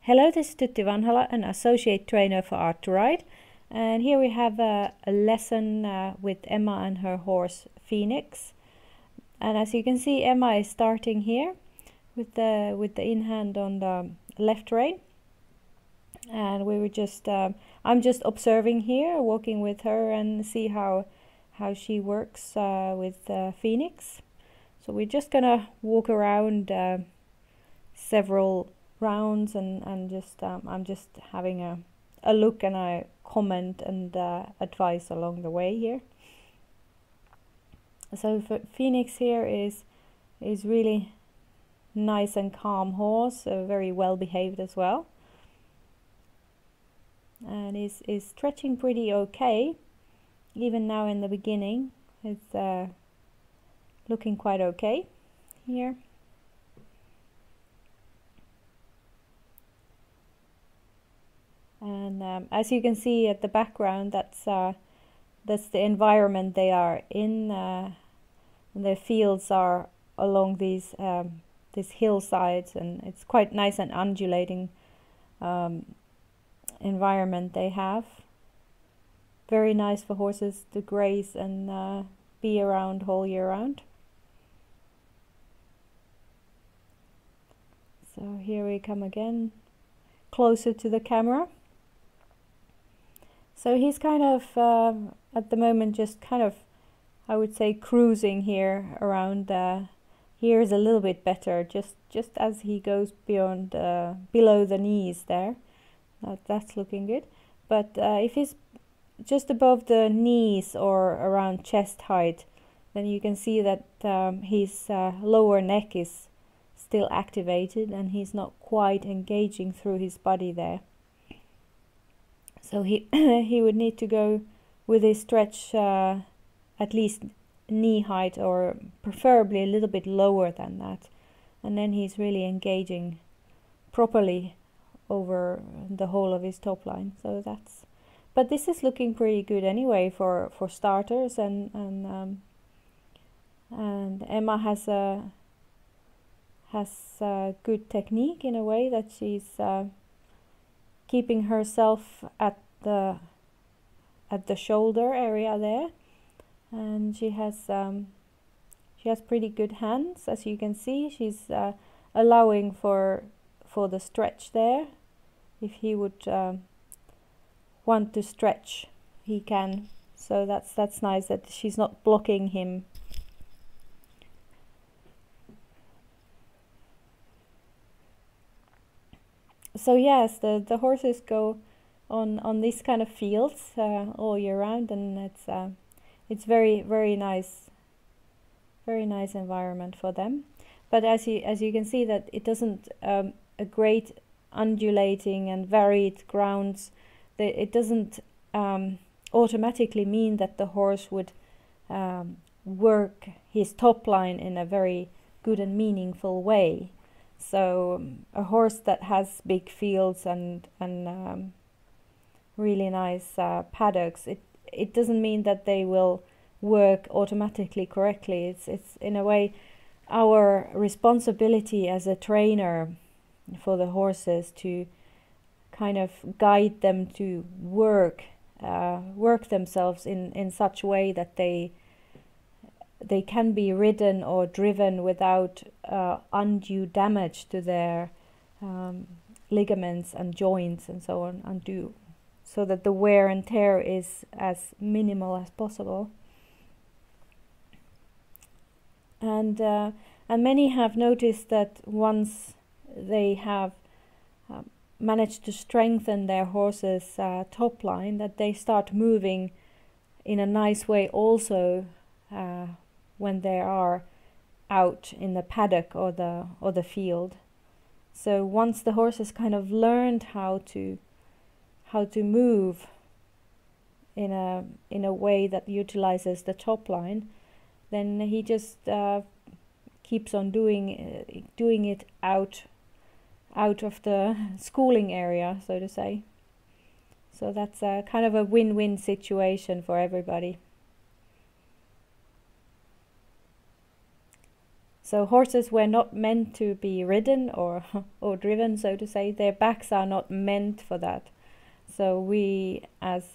Hello, this is Tytti, an associate trainer for Art2Ride, and here we have a lesson with Emma and her horse Phoenix. And as you can see, Emma is starting here with the in-hand on the left rein, and we were just I'm just observing here, walking with her and see how she works with Phoenix. So we're just gonna walk around several rounds and just I'm just having a look and a comment and advice along the way here. So for Phoenix here is really nice and calm horse, very well behaved as well, and is stretching pretty okay even now in the beginning. It's looking quite okay here. And as you can see at the background, that's the environment they are in. Their fields are along these hillsides, and it's quite nice and undulating environment they have. Very nice for horses to graze and be around whole year round. So here we come again, closer to the camera. So he's kind of at the moment just kind of, I would say, cruising here around. Here is a little bit better, just as he goes beyond below the knees there. That's looking good. But if he's just above the knees or around chest height, then you can see that his lower neck is still activated and he's not quite engaging through his body there. So he he would need to go with his stretch at least knee height, or preferably a little bit lower than that, and then he's really engaging properly over the whole of his top line. So that's, but this is looking pretty good anyway for starters, and Emma has a good technique in a way that she's keeping herself at the shoulder area there, and she has pretty good hands, as you can see. She's allowing for the stretch there. If he would want to stretch, he can. So that's nice that she's not blocking him. So yes, the horses go on these kind of fields all year round, and it's very nice environment for them. But as you can see, that it doesn't a great undulating and varied grounds. It doesn't automatically mean that the horse would work his top line in a very good and meaningful way. So a horse that has big fields and really nice paddocks, it doesn't mean that they will work automatically correctly. It's in a way our responsibility as a trainer for the horses to kind of guide them to work themselves in such a way that they can be ridden or driven without undue damage to their ligaments and joints and so on, so that the wear and tear is as minimal as possible. And many have noticed that once they have managed to strengthen their horse's top line, that they start moving in a nice way also when they are out in the paddock or the field. So once the horse has kind of learned how to move in a way that utilizes the top line, then he just keeps on doing it out of the schooling area, so to say. So that's a kind of a win-win situation for everybody. So horses were not meant to be ridden or or driven, so to say. Their backs are not meant for that. So we as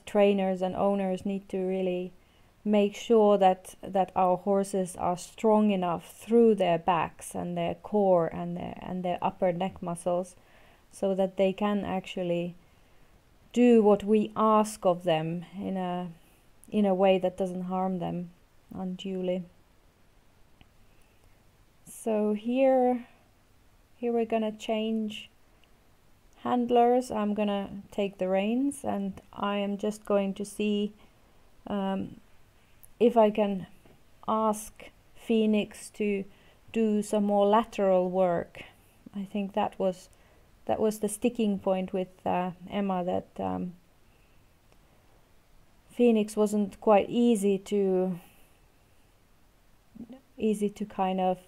trainers and owners need to really make sure that our horses are strong enough through their backs and their core and their upper neck muscles, so that they can actually do what we ask of them in a way that doesn't harm them unduly. So here we're gonna change handlers. I'm gonna take the reins, and I am just going to see if I can ask Phoenix to do some more lateral work. I think that was the sticking point with Emma, that Phoenix wasn't quite easy to kind of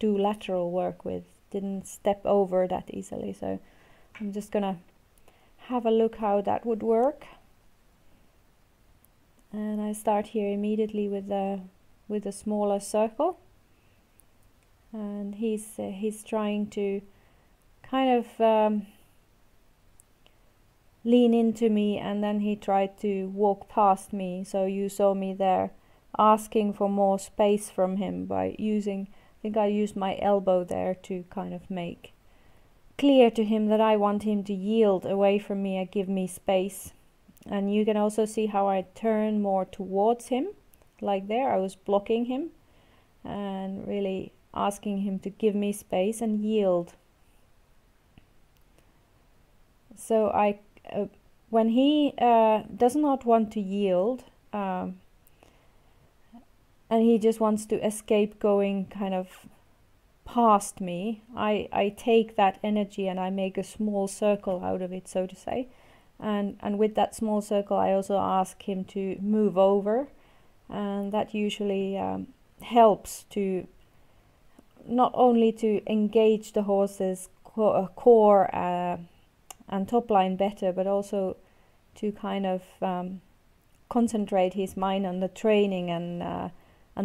do lateral work with, didn't step over that easily. So I'm just gonna have a look how that would work. And I start here immediately with a smaller circle, and he's trying to kind of lean into me, and then he tried to walk past me. So you saw me there asking for more space from him by using, I think I used my elbow there to kind of make clear to him that I want him to yield away from me and give me space. And you can also see how I turn more towards him, like there. I was blocking him and really asking him to give me space and yield. So when he does not want to yield, and he just wants to escape going kind of past me, I take that energy and I make a small circle out of it, so to say. And with that small circle, I also ask him to move over, and that usually helps to not only to engage the horse's core and top line better, but also to kind of concentrate his mind on the training and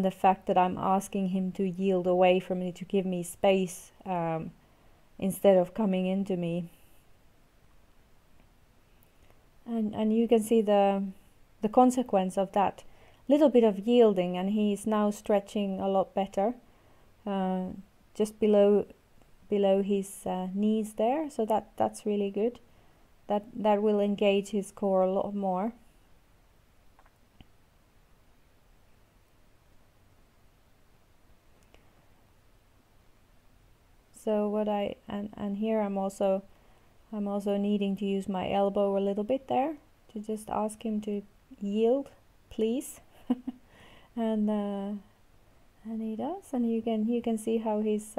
the fact that I'm asking him to yield away from me, to give me space instead of coming into me. And you can see the consequence of that little bit of yielding, and he's now stretching a lot better, just below his knees there. So that's really good. That will engage his core a lot more. So what and here I'm also needing to use my elbow a little bit there to just ask him to yield, please. and he does, and you can see how he's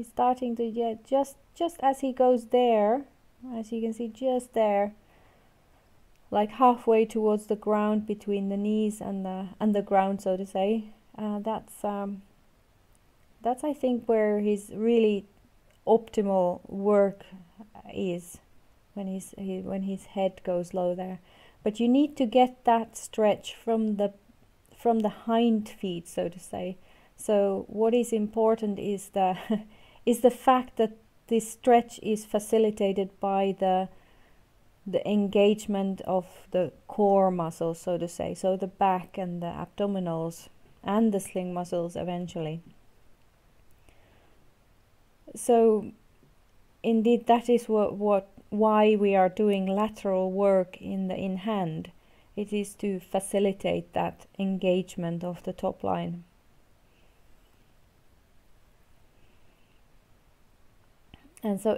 starting to get just as he goes there, as you can see, just there, like halfway towards the ground, between the knees and the ground, so to say. That's I think where his really optimal work is, when his head goes low there. But you need to get that stretch from the hind feet, so to say. So what is important is the fact that this stretch is facilitated by the engagement of the core muscles, so to say. So the back and the abdominals and the sling muscles eventually. So indeed, that is why we are doing lateral work in hand. It is to facilitate that engagement of the top line. And so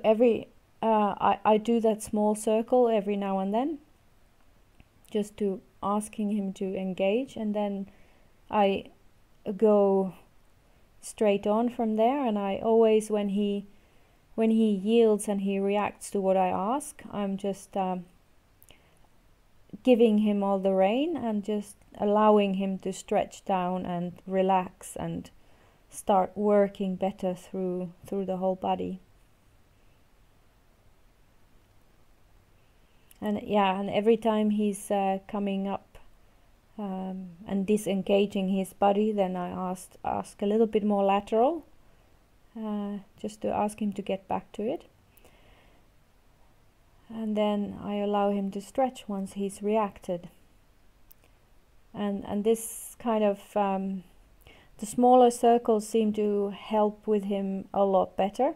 I do that small circle every now and then, just to asking him to engage, and then I go straight on from there. And I always, when he yields and he reacts to what I ask, I'm just giving him all the rein and just allowing him to stretch down and relax and start working better through the whole body. And yeah, and every time he's coming up and disengaging his body, then I ask a little bit more lateral, just to ask him to get back to it. And then I allow him to stretch once he's reacted. And this kind of, the smaller circles seem to help with him a lot better.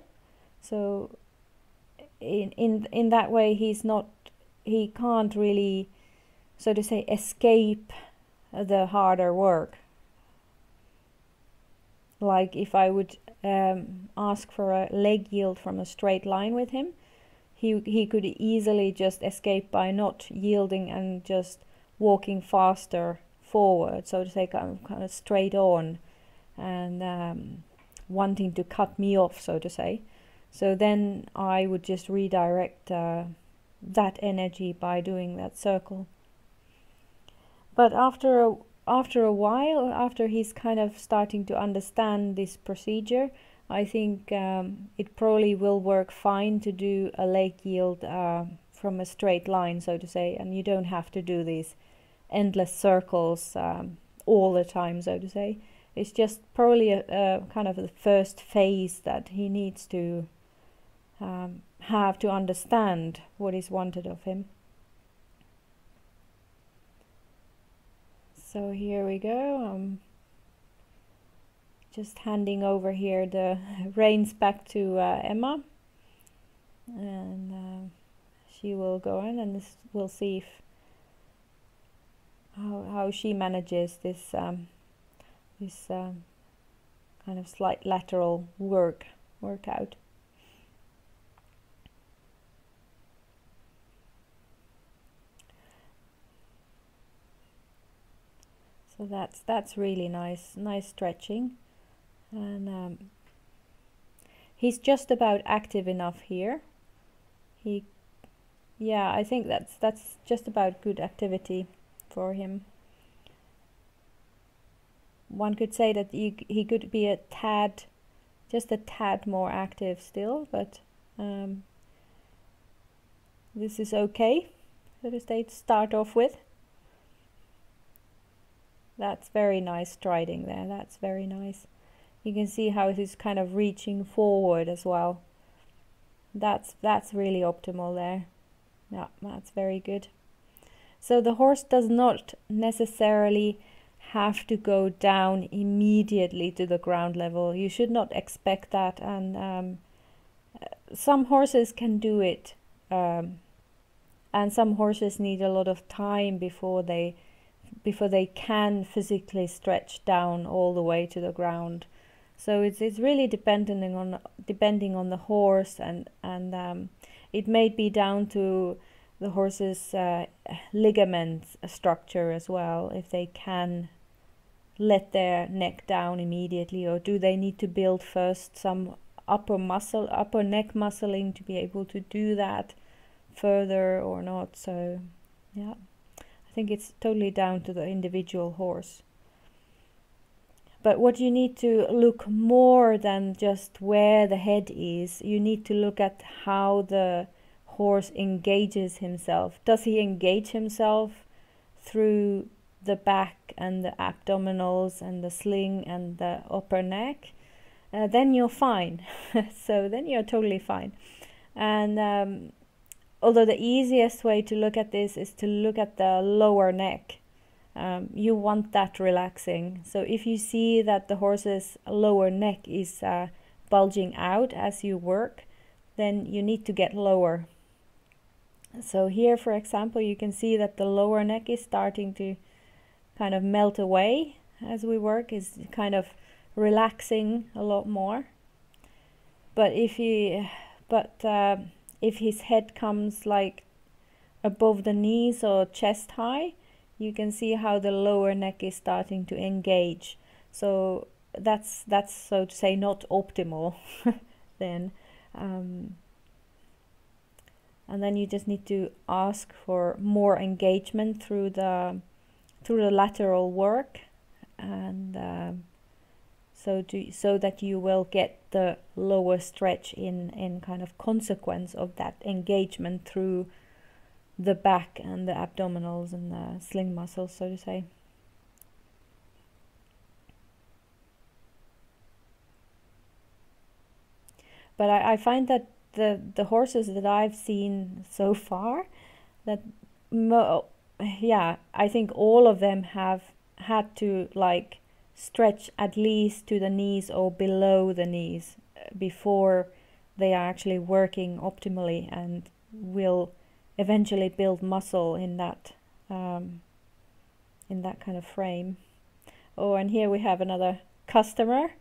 So in that way, he can't really, so to say, escape the harder work. Like if I would ask for a leg yield from a straight line with him, he could easily just escape by not yielding and just walking faster forward, so to say, kind of straight on, and wanting to cut me off, so to say. So then I would just redirect that energy by doing that circle. But after a while, after he's kind of starting to understand this procedure, I think it probably will work fine to do a leg yield from a straight line, so to say, and you don't have to do these endless circles all the time, so to say. It's just probably a kind of the first phase that he needs to have to understand what is wanted of him. So here we go. Just handing over here the reins back to Emma, and she will go in, and we'll see if how she manages this kind of slight lateral workout. So that's really nice stretching. And he's just about active enough here. Yeah, I think that's just about good activity for him. One could say that he could be just a tad more active still, but this is okay, so to start off with. That's very nice striding there. That's very nice. You can see how he's kind of reaching forward as well. That's really optimal there. Yeah, that's very good. So the horse does not necessarily have to go down immediately to the ground level. You should not expect that, and some horses can do it, and some horses need a lot of time before they can physically stretch down all the way to the ground. So it's really depending on the horse, and it may be down to the horse's ligament structure as well, if they can let their neck down immediately, or do they need to build first some upper neck muscling to be able to do that further or not. So yeah, I think it's totally down to the individual horse. But what you need to look more than just where the head is, you need to look at how the horse engages himself. Does he engage himself through the back and the abdominals and the sling and the upper neck? Then you're fine. So then you're totally fine. And although the easiest way to look at this is to look at the lower neck. You want that relaxing. So if you see that the horse's lower neck is bulging out as you work, then you need to get lower. So here, for example, you can see that the lower neck is starting to kind of melt away as we work, is kind of relaxing a lot more. But if his head comes like above the knees or chest high, you can see how the lower neck is starting to engage. So that's so to say not optimal then. And then you just need to ask for more engagement through the lateral work, and so that you will get the lower stretch in kind of consequence of that engagement through the back and the abdominals and the sling muscles, so to say. But I find that the horses that I've seen so far, that I think all of them have had to like stretch at least to the knees or below the knees before they are actually working optimally and will eventually build muscle in that kind of frame. Oh, and here we have another customer,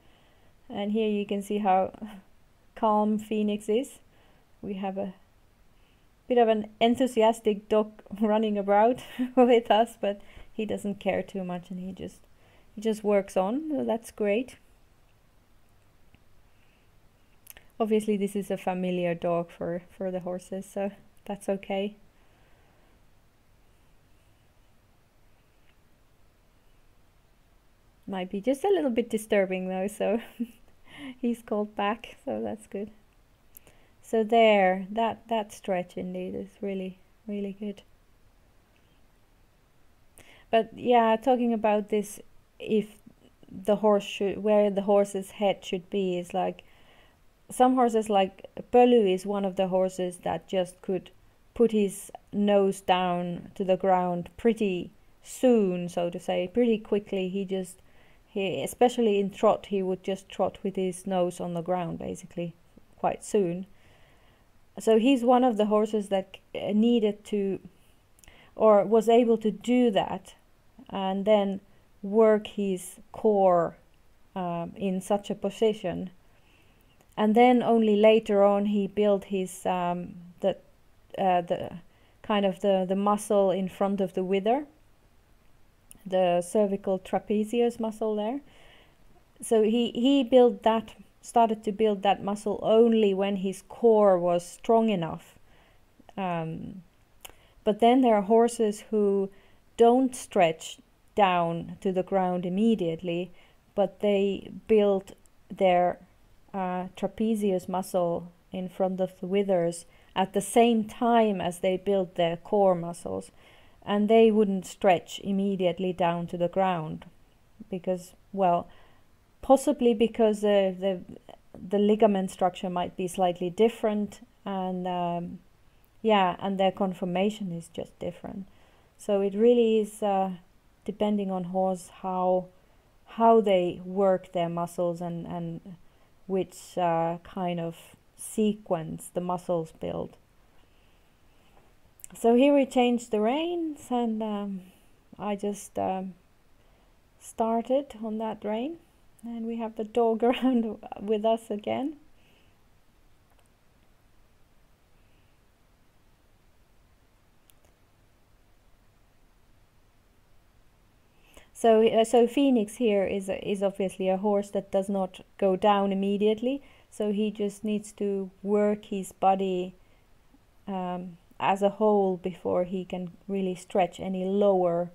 and here you can see how calm Phoenix is. We have a bit of an enthusiastic dog running about with us, but he doesn't care too much, and he just works on. So that's great. Obviously this is a familiar dog for the horses, so that's okay. Might be just a little bit disturbing though, so he's called back, so that's good. So there, that stretch indeed is really, really good. But yeah, talking about this, if the horse should, where the horse's head should be, is like some horses, like Pöly is one of the horses that just could put his nose down to the ground pretty soon, so to say, pretty quickly. He especially in trot, he would just trot with his nose on the ground basically quite soon. So he's one of the horses that needed to, or was able to do that, and then work his core in such a position, and then only later on he built his the kind of the muscle in front of the wither, the cervical trapezius muscle there. So he built that, started to build that muscle only when his core was strong enough. But then there are horses who don't stretch down to the ground immediately, but they build their trapezius muscle in front of the withers at the same time as they build their core muscles, and they wouldn't stretch immediately down to the ground because, well, possibly because the ligament structure might be slightly different, and and their conformation is just different. So it really is depending on horse how they work their muscles and which kind of sequence the muscles build. So here we changed the reins, and I just started on that rein, and we have the dog around with us again. So Phoenix here is obviously a horse that does not go down immediately. So he just needs to work his body as a whole before he can really stretch any lower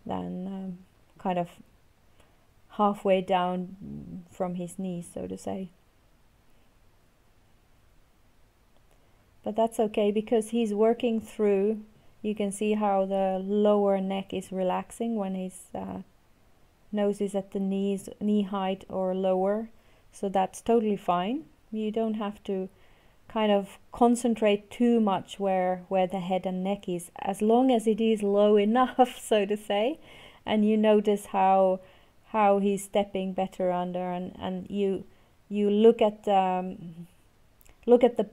than kind of halfway down from his knees, so to say. But that's okay because he's working through. You can see how the lower neck is relaxing when his nose is at the knee height or lower. So that's totally fine. You don't have to kind of concentrate too much where the head and neck is, as long as it is low enough, so to say, and you notice how he's stepping better under, and you look at the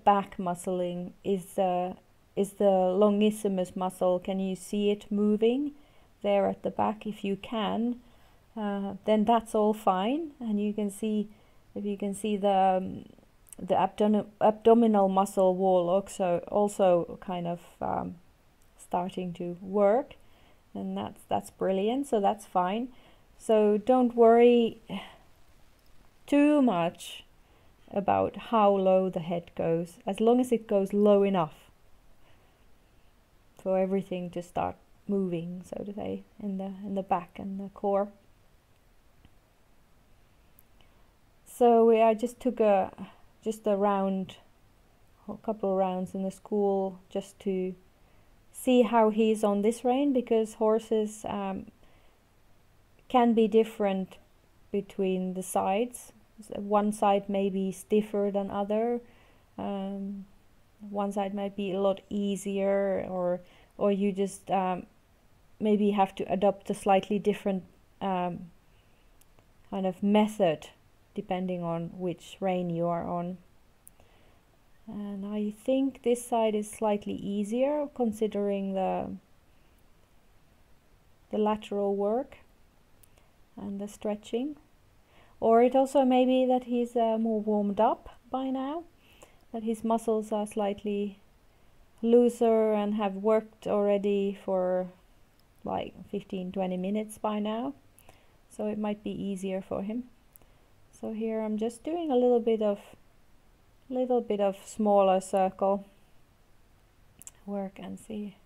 back muscling. Is the longissimus muscle, can you see it moving there at the back? If you can, then that's all fine, and you can see, if you can see the abdominal muscle wall also kind of starting to work, and that's brilliant. So that's fine. So don't worry too much about how low the head goes, as long as it goes low enough for everything to start moving, so to say, in the back and the core. So I just took a couple of rounds in the school just to see how he's on this rein, because horses can be different between the sides. one side may be stiffer than other. One side might be a lot easier, or you just maybe have to adopt a slightly different kind of method depending on which rein you are on. And I think this side is slightly easier considering the lateral work and the stretching. Or it also may be that he's more warmed up by now, that his muscles are slightly looser and have worked already for like 15-20 minutes by now, so it might be easier for him. So here I'm just doing a little bit of smaller circle work and see.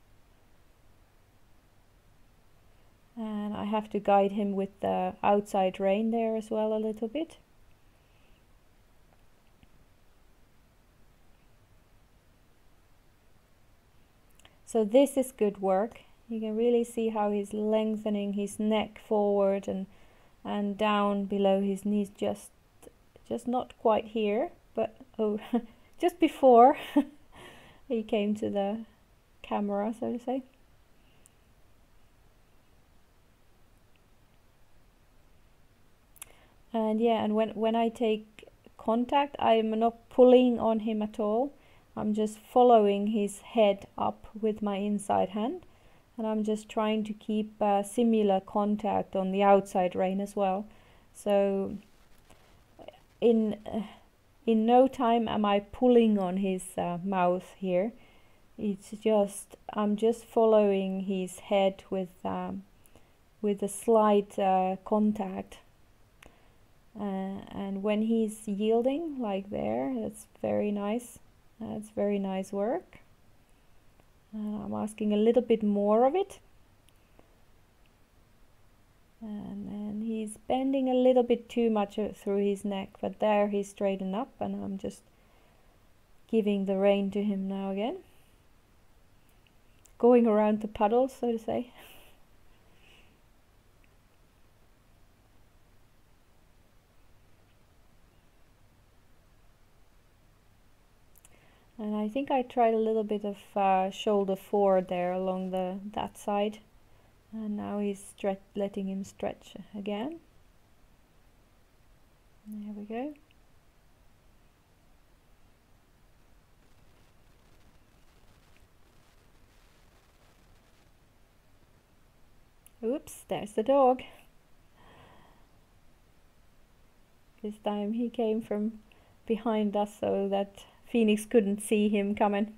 And I have to guide him with the outside rein there as well a little bit. So this is good work. You can really see how he's lengthening his neck forward and down below his knees, just not quite here, but oh, just before he came to the camera, so to say. And yeah, and when I take contact, I'm not pulling on him at all. I'm just following his head up with my inside hand, and I'm just trying to keep similar contact on the outside rein as well. So in no time am I pulling on his mouth here. It's just I'm just following his head with a slight contact. And when he's yielding like there, that's very nice. That's very nice work. I'm asking a little bit more of it. And then he's bending a little bit too much through his neck, but there he's straightened up, and I'm just giving the rein to him now again. Going around the puddle, so to say. And I think I tried a little bit of shoulder forward there along that side. And now he's letting him stretch again. There we go. Oops, there's the dog. This time he came from behind us so that Phoenix couldn't see him coming.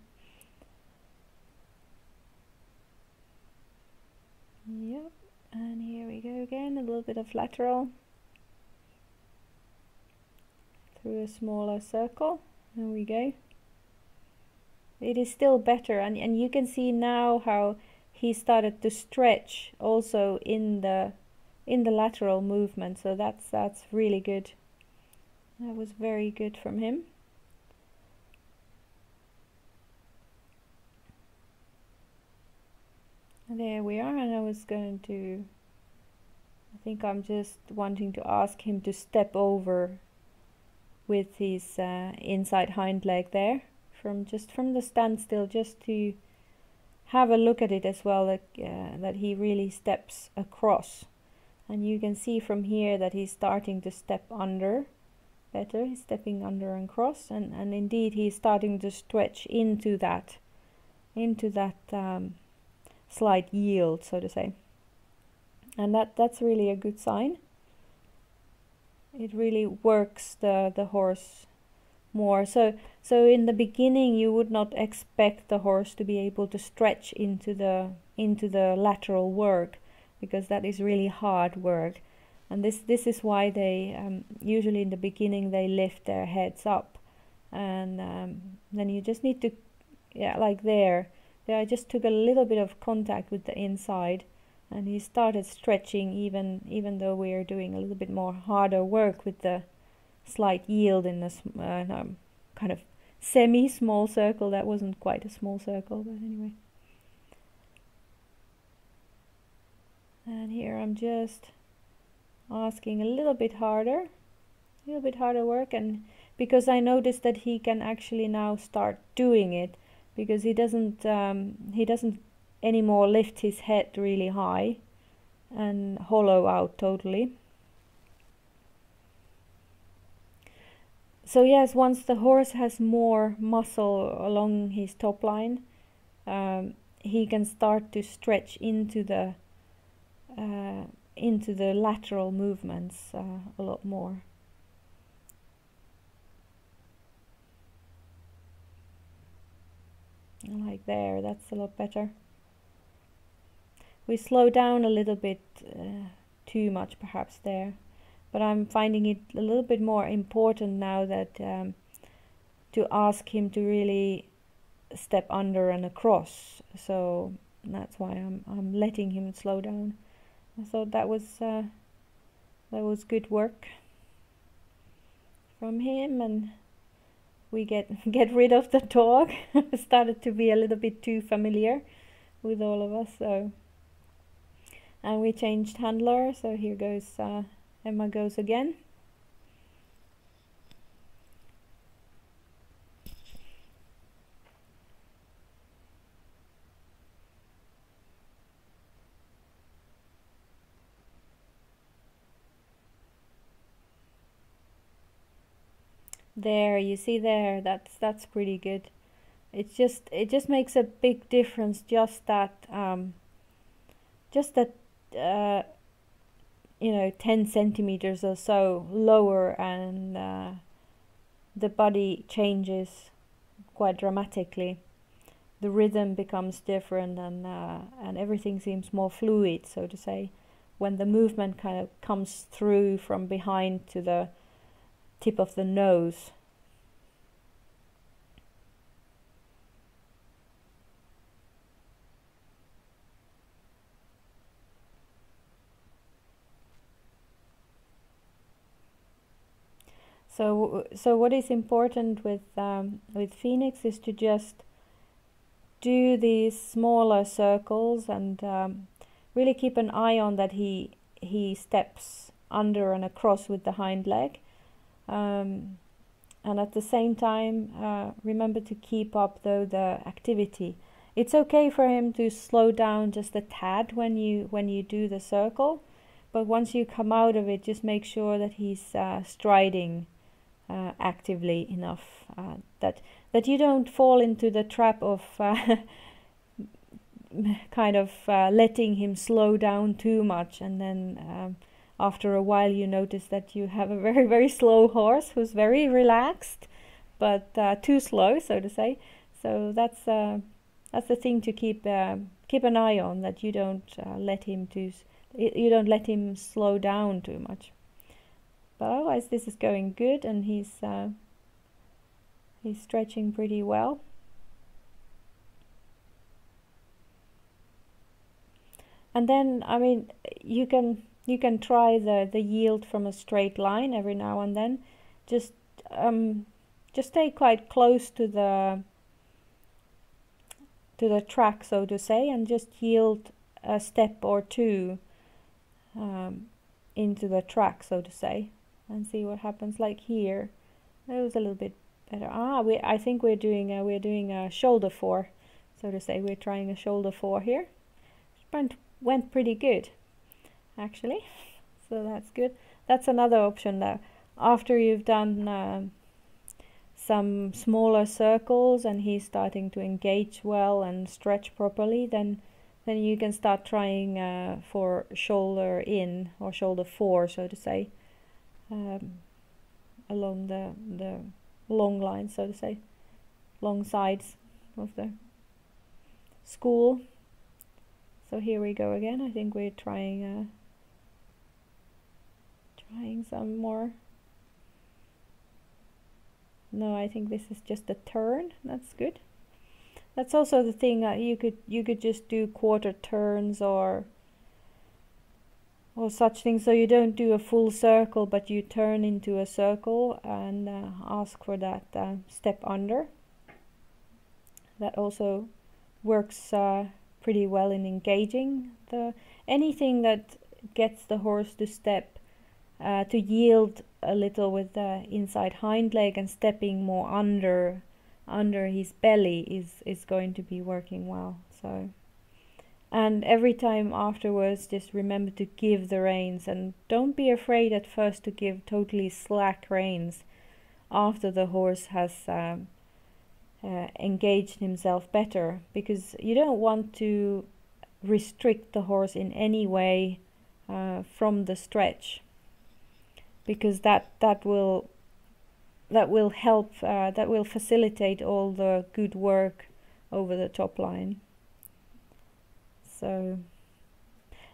Yep, and here we go again, a little bit of lateral through a smaller circle. There we go. It is still better, and you can see now how he started to stretch also in the lateral movement. So that's really good. That was very good from him. There we are, and I think I'm just wanting to ask him to step over with his inside hind leg there, from the standstill, just to have a look at it as well, that he really steps across. And you can see from here that he's starting to step under better. He's stepping under and cross, and indeed he's starting to stretch into that slight yield, so to say, and that's really a good sign. It really works the horse more. So in the beginning you would not expect the horse to be able to stretch into the lateral work, because that is really hard work, and this is why they usually in the beginning they lift their heads up, and then you just need to, yeah, like there I just took a little bit of contact with the inside, and he started stretching even though we are doing a little bit more harder work with the slight yield in this kind of semi-small circle. That wasn't quite a small circle, but anyway. And here I'm just asking a little bit harder, little bit harder work, and because I noticed that he can actually now start doing it, because he doesn't anymore lift his head really high and hollow out totally. So yes, once the horse has more muscle along his top line, he can start to stretch into the lateral movements a lot more. Like there, that's a lot better. We slow down a little bit too much perhaps there, but I'm finding it a little bit more important now that to ask him to really step under and across. So that's why I'm letting him slow down. I thought that was good work from him, and we get rid of the dog. Started to be a little bit too familiar with all of us. So, and we changed handler. So here goes Emma goes again. There, you see there, that's pretty good. It just makes a big difference, just that you know, 10 centimeters or so lower, and the body changes quite dramatically. The rhythm becomes different, and everything seems more fluid, so to say, when the movement kind of comes through from behind to the tip of the nose. So what is important with Phoenix is to just do these smaller circles, and really keep an eye on that he steps under and across with the hind leg. And at the same time, remember to keep up though the activity. It's okay for him to slow down just a tad when you do the circle, but once you come out of it, just make sure that he's striding actively enough, that you don't fall into the trap of kind of letting him slow down too much, and then after a while you notice that you have a very, very slow horse who's very relaxed, but too slow, so to say. So that's the thing to keep an eye on, that you don't let him slow down too much. But otherwise, this is going good, and he's stretching pretty well. And then, I mean, you can try the yield from a straight line every now and then. Just stay quite close to the track, so to say, and just yield a step or two into the track, so to say, and see what happens. Like here, that was a little bit better. I think we're doing a shoulder 4, so to say. We're trying a shoulder 4 here. Went pretty good, actually. So that's good. That's another option now. After you've done some smaller circles and he's starting to engage well and stretch properly, then you can start trying for shoulder in, or shoulder 4, so to say, along the long line, so to say, long sides of the school. So here we go again. I think we're trying some more. No, I think this is just a turn. That's good. That's also the thing, you could just do quarter turns or such things, so you don't do a full circle, but you turn into a circle and ask for that step under. That also works pretty well in engaging anything that gets the horse to step to yield a little with the inside hind leg and stepping more under his belly is going to be working well. So, and every time afterwards, just remember to give the reins, and don't be afraid at first to give totally slack reins after the horse has engaged himself better, because you don't want to restrict the horse in any way from the stretch, because that will help, that will facilitate all the good work over the top line. So,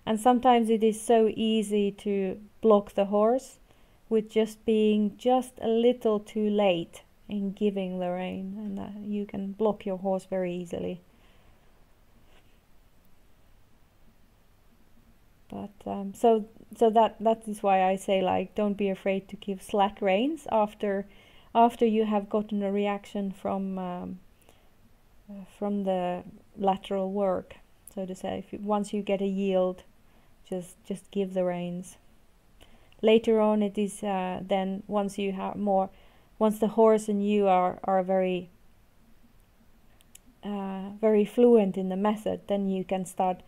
and sometimes it is so easy to block the horse with just being just a little too late in giving the rein, and you can block your horse very easily. But so that is why I say, like, don't be afraid to give slack reins after you have gotten a reaction from the lateral work, so to say. Once you get a yield, just give the reins. Later on, it is then once you have more, once the horse and you are very very fluent in the method, then you can start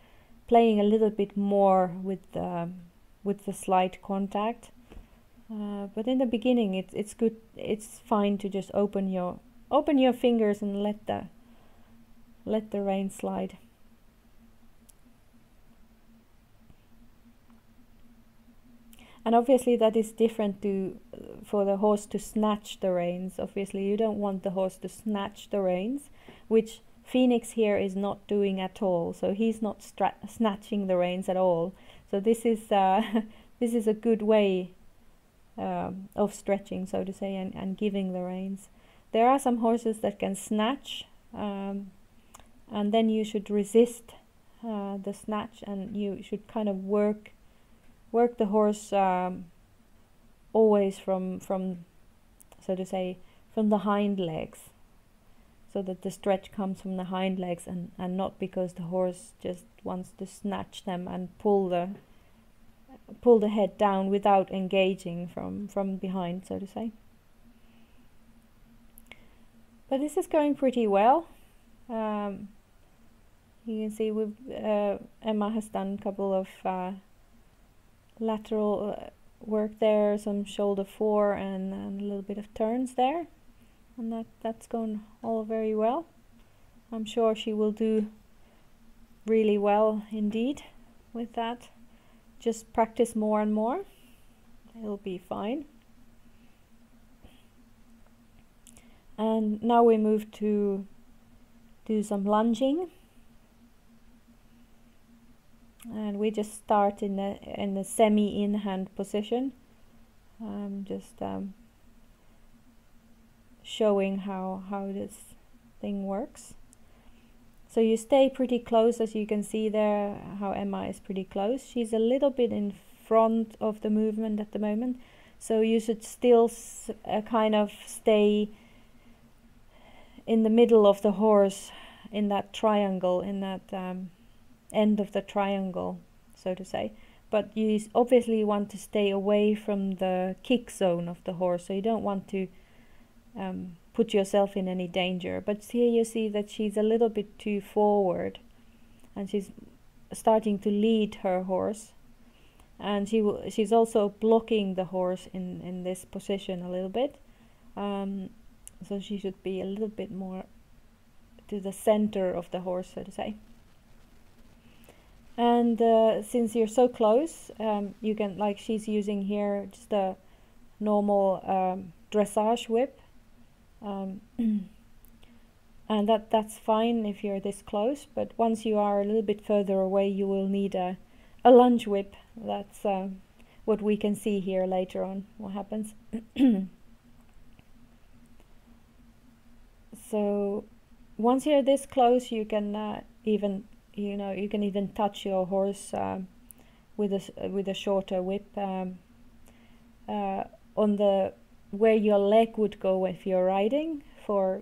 playing a little bit more with the slight contact. But in the beginning, it's good. It's fine to just open your fingers and let the rein slide. And obviously that is different for the horse to snatch the reins. Obviously you don't want the horse to snatch the reins, which Phoenix here is not doing at all. So he's not snatching the reins at all. So this is a good way of stretching, so to say, and giving the reins. There are some horses that can snatch, and then you should resist the snatch, and you should kind of work the horse always from so to say, from the hind legs, so that the stretch comes from the hind legs, and not because the horse just wants to snatch them and pull the head down without engaging from behind, so to say. But this is going pretty well. You can see Emma has done a couple of lateral work there, some shoulder fore, and a little bit of turns there, and that's going all very well. I'm sure she will do really well indeed with that. Just practice more and more, it'll be fine. And now we move to do some lunging. And we just start in the semi in-hand position, just showing how this thing works. So you stay pretty close, as you can see there, how Emma is pretty close. She's a little bit in front of the movement at the moment, so you should still kind of stay in the middle of the horse, in that triangle, in that end of the triangle, so to say. But you obviously want to stay away from the kick zone of the horse, so you don't want to put yourself in any danger. But here you see that she's a little bit too forward, and she's starting to lead her horse, and she's also blocking the horse in this position a little bit, so she should be a little bit more to the center of the horse, so to say. And since you're so close, you can, like she's using here, just a normal dressage whip, and that's fine if you're this close. But once you are a little bit further away, you will need a lunge whip. That's what we can see here later on, what happens. So once you're this close, you can even, you can even touch your horse with a shorter whip on the where your leg would go if you're riding, for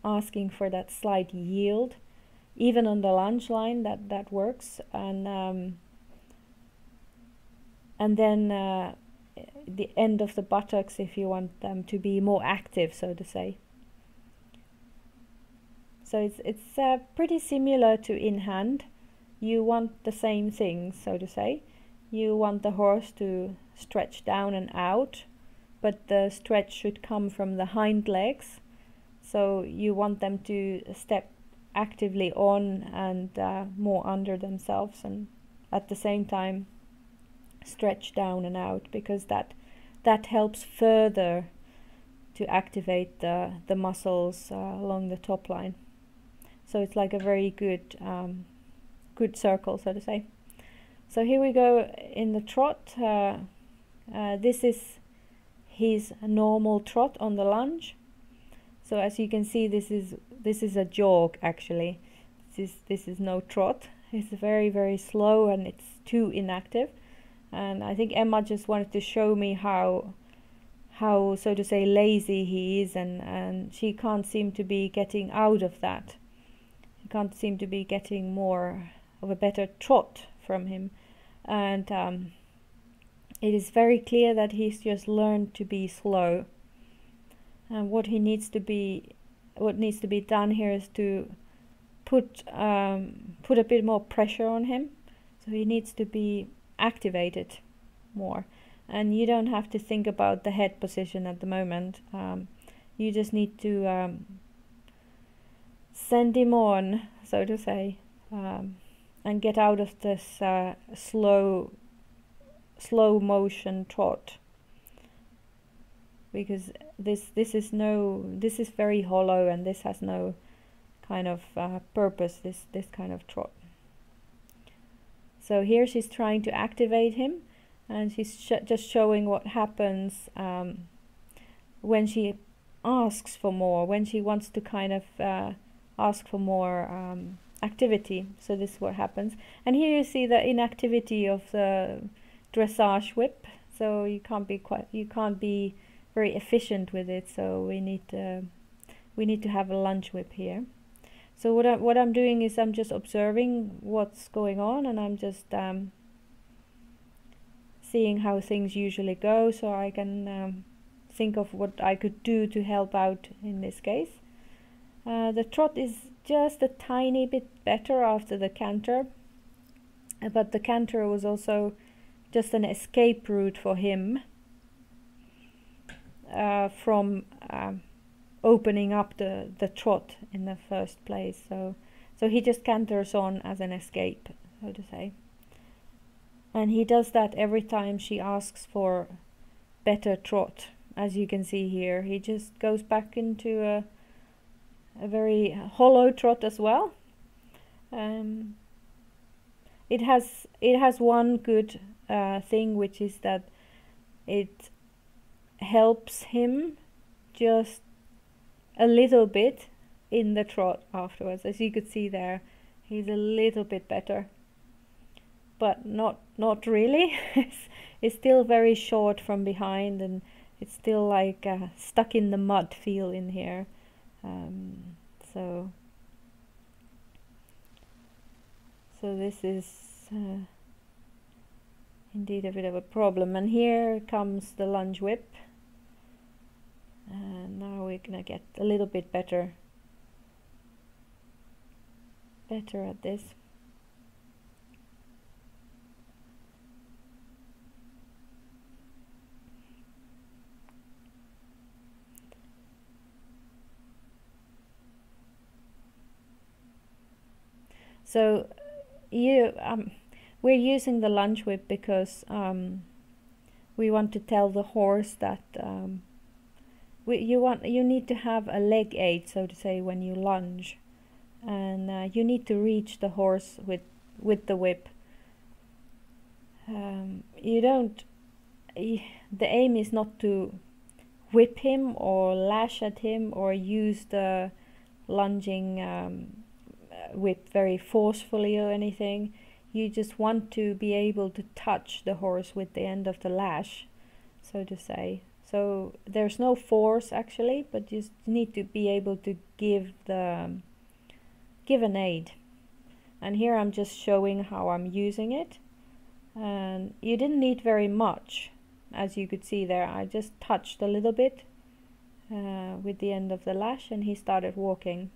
asking for that slight yield. Even on the lunge line, that works. And then the end of the buttocks if you want them to be more active, so to say. So it's pretty similar to in hand. You want the same thing, so to say. You want the horse to stretch down and out, but the stretch should come from the hind legs. So you want them to step actively on and more under themselves, and at the same time stretch down and out, because that helps further to activate the muscles along the top line. So it's like a very good good circle, so to say. So here we go in the trot. This is his normal trot on the lunge. So as you can see, this is a jog actually. This is no trot. It's very, very slow and it's too inactive. And I think Emma just wanted to show me how so to say lazy he is, and she can't seem to be getting out of that. She can't seem to be getting more of a better trot from him. And it is very clear that he's just learned to be slow. And what needs to be done here is to put a bit more pressure on him. So he needs to be activated more. And you don't have to think about the head position at the moment. You just need to send him on, so to say, and get out of this slow motion trot, because this is very hollow, and this has no kind of purpose, this kind of trot. So here she's trying to activate him, and she's just showing what happens when she asks for more, when she wants to kind of ask for more activity. So this is what happens. And here you see the inactivity of the dressage whip. So you can't be very efficient with it. So we need to have a lunge whip here. So what I'm doing is I'm just observing what's going on, and I'm just seeing how things usually go, so I can think of what I could do to help out in this case. The trot is just a tiny bit better after the canter, but the canter was also just an escape route for him from opening up the trot in the first place. So he just canters on as an escape, so to say. And he does that every time she asks for better trot. As you can see here, he just goes back into a very hollow trot as well. It has one good thing, which is that it helps him just a little bit in the trot afterwards. As you could see there, he's a little bit better, but not really. It's still very short from behind, and it's still like stuck in the mud feel in here. So this is indeed a bit of a problem. And here comes the lunge whip, and now we're gonna get a little bit better at this. So we're using the lunge whip because we want to tell the horse that you need to have a leg aid, so to say, when you lunge, and you need to reach the horse with the whip. The aim is not to whip him or lash at him or use the lunging whip very forcefully or anything. You just want to be able to touch the horse with the end of the lash, so to say. So there's no force actually, but you just need to be able to give an aid. And here I'm just showing how I'm using it. And you didn't need very much. as you could see there, I just touched a little bit with the end of the lash, and he started walking.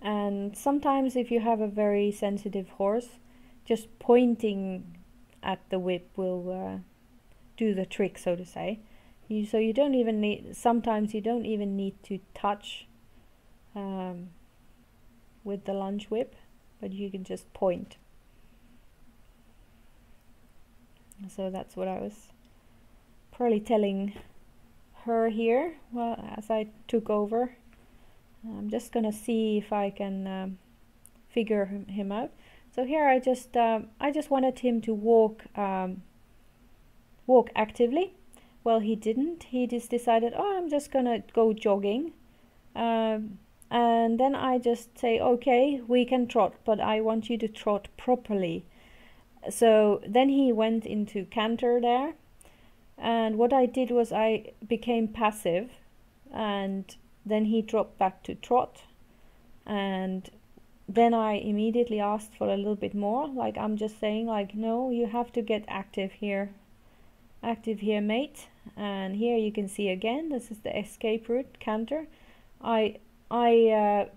And sometimes if you have a very sensitive horse, just pointing at the whip will do the trick, so to say. So you don't even need, sometimes you don't even need to touch with the lunge whip, but you can just point. So that's what I was probably telling her here, well, as I took over. I'm just gonna see if I can figure him out. So here I just wanted him to walk actively. Well, he didn't. He just decided, oh, I'm just gonna go jogging, and then I just say, okay, we can trot, but I want you to trot properly. So then he went into canter there, and what I did was I became passive, and then he dropped back to trot, and then I immediately asked for a little bit more, like I'm just saying, like, no, you have to get active here, mate. And here you can see again, this is the escape route, canter. I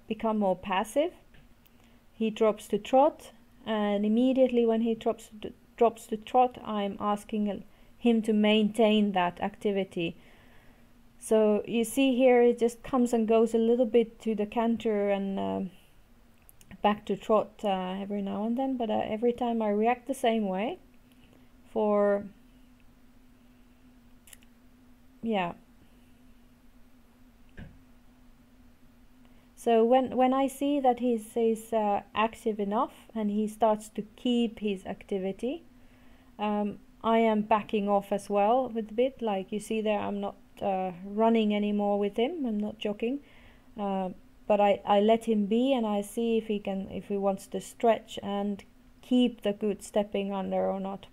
become more passive. He drops to trot, and immediately when he drops to trot, I'm asking him to maintain that activity. So you see here, it just comes and goes a little bit to the canter and back to trot every now and then, but every time I react the same way for, yeah. So when I see that he's active enough and he starts to keep his activity, I am backing off as well with a bit, like you see there, I'm not running anymore with him, I'm not jogging, but I let him be, and I see if he wants to stretch and keep the good stepping under or not.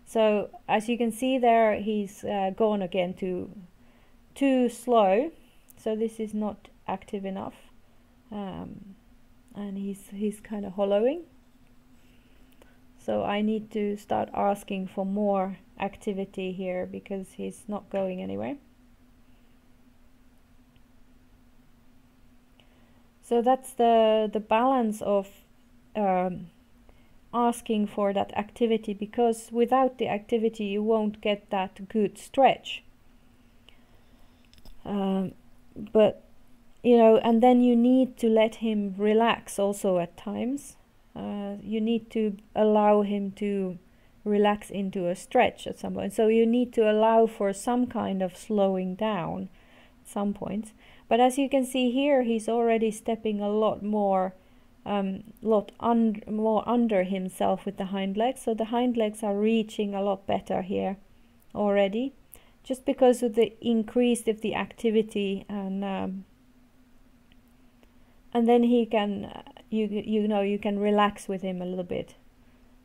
So as you can see there, he's gone again too slow, so this is not active enough, and he's kind of hollowing. So I need to start asking for more activity here because he's not going anywhere. So that's the balance of asking for that activity, because without the activity you won't get that good stretch. But you know, and then you need to let him relax also at times. You need to allow him to relax into a stretch at some point. So you need to allow for some kind of slowing down at some points. But as you can see here, he's already stepping a lot more, more under himself with the hind legs. So the hind legs are reaching a lot better here already, just because of the increase of the activity, and then he can, you know, you can relax with him a little bit,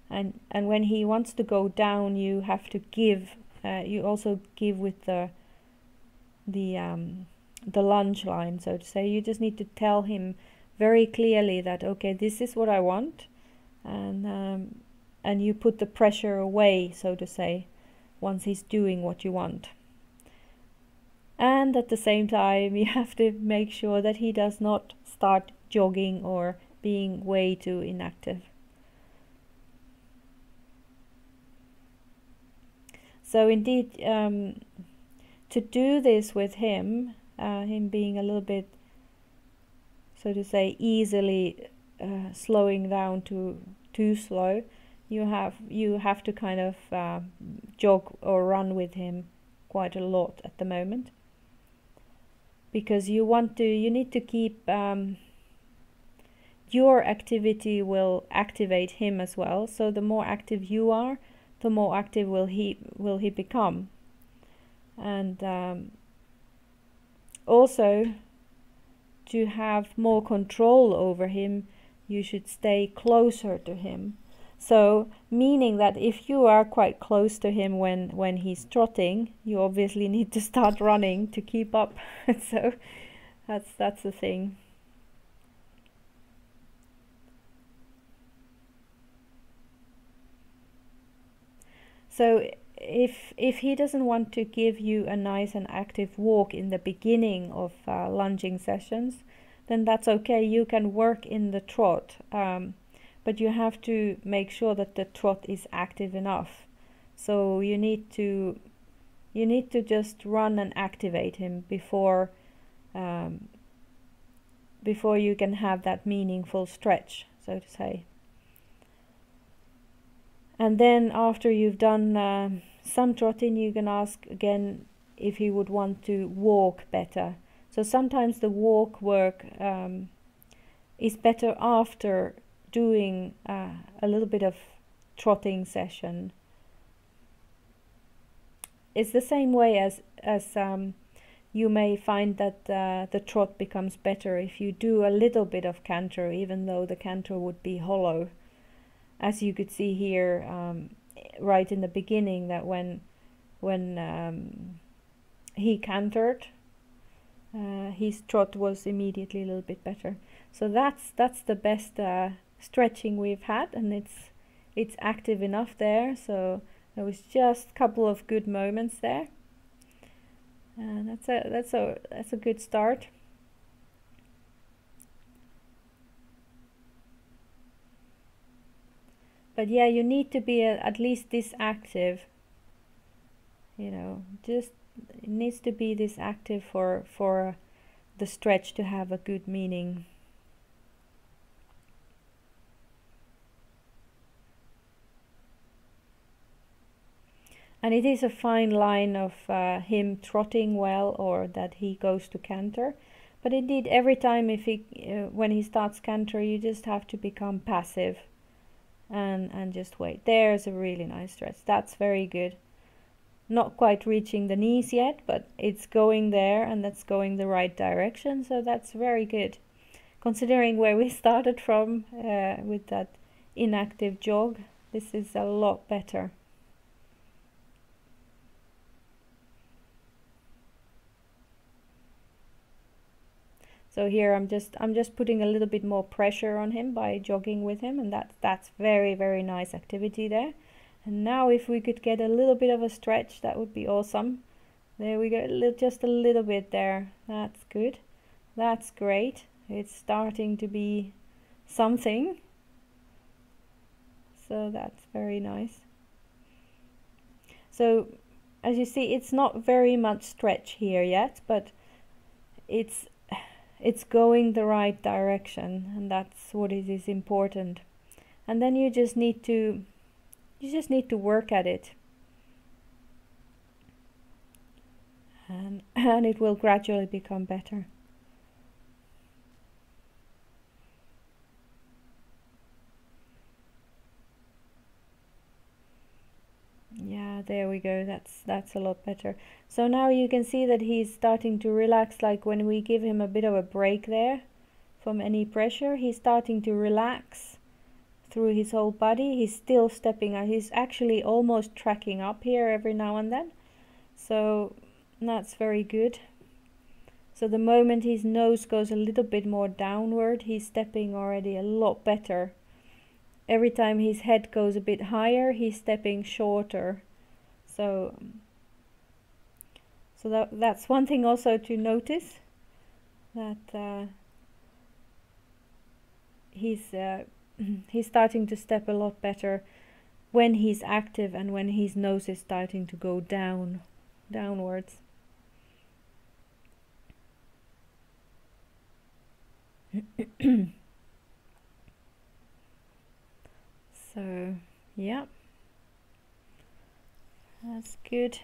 and when he wants to go down, you have to give. You also give with the lunge line, so to say. You just need to tell him very clearly that, okay, this is what I want, and you put the pressure away, so to say, once he's doing what you want. And at the same time, you have to make sure that he does not start jogging or being way too inactive. So indeed, to do this with him, him being a little bit, so to say, easily slowing down to too slow, you have to kind of jog or run with him quite a lot at the moment, because you need to keep your activity will activate him as well. So the more active you are, the more active will he become. And also, to have more control over him, you should stay closer to him. So meaning that if you are quite close to him when he's trotting, you obviously need to start running to keep up. So that's the thing. So if he doesn't want to give you a nice and active walk in the beginning of lunging sessions, then that's okay. You can work in the trot, but you have to make sure that the trot is active enough. So you need to just run and activate him before you can have that meaningful stretch, so to say. And then after you've done some trotting, you can ask again if he would want to walk better. So sometimes the walk work is better after doing a little bit of trotting session. It's the same way as you may find that the trot becomes better if you do a little bit of canter, even though the canter would be hollow. As you could see here, right in the beginning, that when he cantered, his trot was immediately a little bit better. So that's the best stretching we've had, and it's active enough there. So there was just a couple of good moments there, and that's a good start. But yeah, you need to be at least this active, you know, just it needs to be this active for the stretch to have a good meaning. And it is a fine line of him trotting well or that he goes to canter. But indeed, every time when he starts canter, you just have to become passive and just wait. There's a really nice stretch. That's very good. Not quite reaching the knees yet, but it's going there, and that's going the right direction. So that's very good. Considering where we started from with that inactive jog, this is a lot better. So here I'm just putting a little bit more pressure on him by jogging with him, and that's very, very nice activity there. And now if we could get a little bit of a stretch, that would be awesome. There we go, just a little bit there. That's good. That's great. It's starting to be something. So that's very nice. So as you see, it's not very much stretch here yet, but it's going the right direction, and that's what is important. And then you just need to work at it, and it will gradually become better. Yeah, there we go. That's a lot better. So now you can see that he's starting to relax, like when we give him a bit of a break there from any pressure, he's starting to relax through his whole body. He's still stepping out. He's actually almost tracking up here every now and then. So that's very good. So the moment his nose goes a little bit more downward, he's stepping already a lot better. Every time his head goes a bit higher, he's stepping shorter. So that's one thing also to notice, that he's starting to step a lot better when he's active and when his nose is starting to go downwards. So yeah, that's good.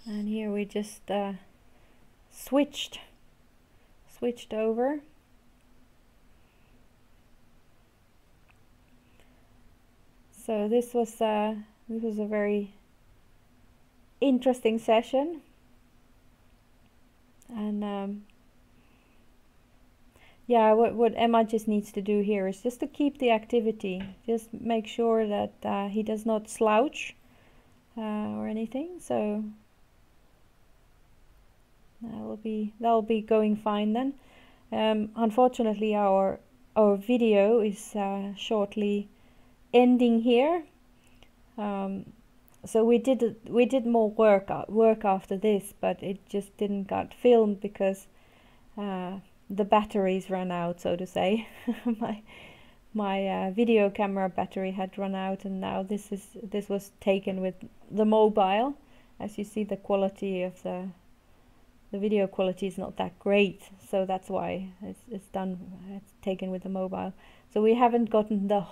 And here we just switched over. So this was a very interesting session, and yeah, what Emma just needs to do here is just to keep the activity. Just make sure that he does not slouch or anything. So that'll be going fine then. Unfortunately, our video is shortly ending here. So we did more work after this, but it just didn't got filmed because the batteries ran out, so to say. my video camera battery had run out, and now this was taken with the mobile. As you see, the quality of the video quality is not that great, so that's why it's taken with the mobile. So we haven't gotten the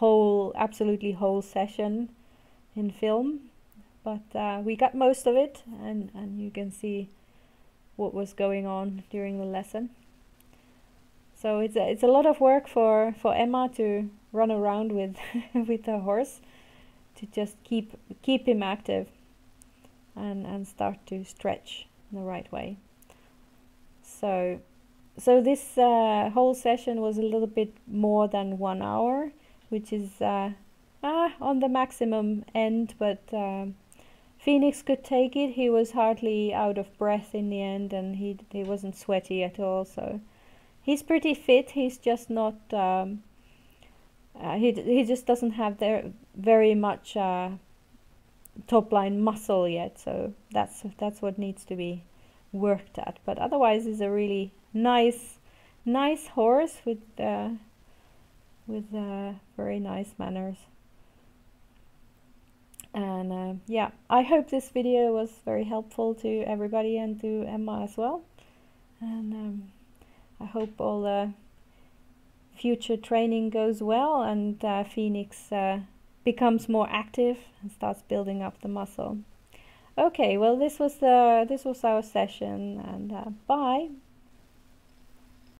absolutely whole session in film, but we got most of it, and you can see what was going on during the lesson. So it's a lot of work for Emma to run around with with the horse, to just keep him active and start to stretch in the right way. So this whole session was a little bit more than 1 hour, which is on the maximum end, but Phoenix could take it. He was hardly out of breath in the end, and he wasn't sweaty at all, so he's pretty fit. He's just not he just doesn't have very much top line muscle yet, so that's what needs to be worked at. But otherwise, he's a really nice horse with very nice manners. And yeah, I hope this video was very helpful to everybody and to Emma as well. And I hope all the future training goes well, and Phoenix becomes more active and starts building up the muscle. Okay, well, this was our session, and bye.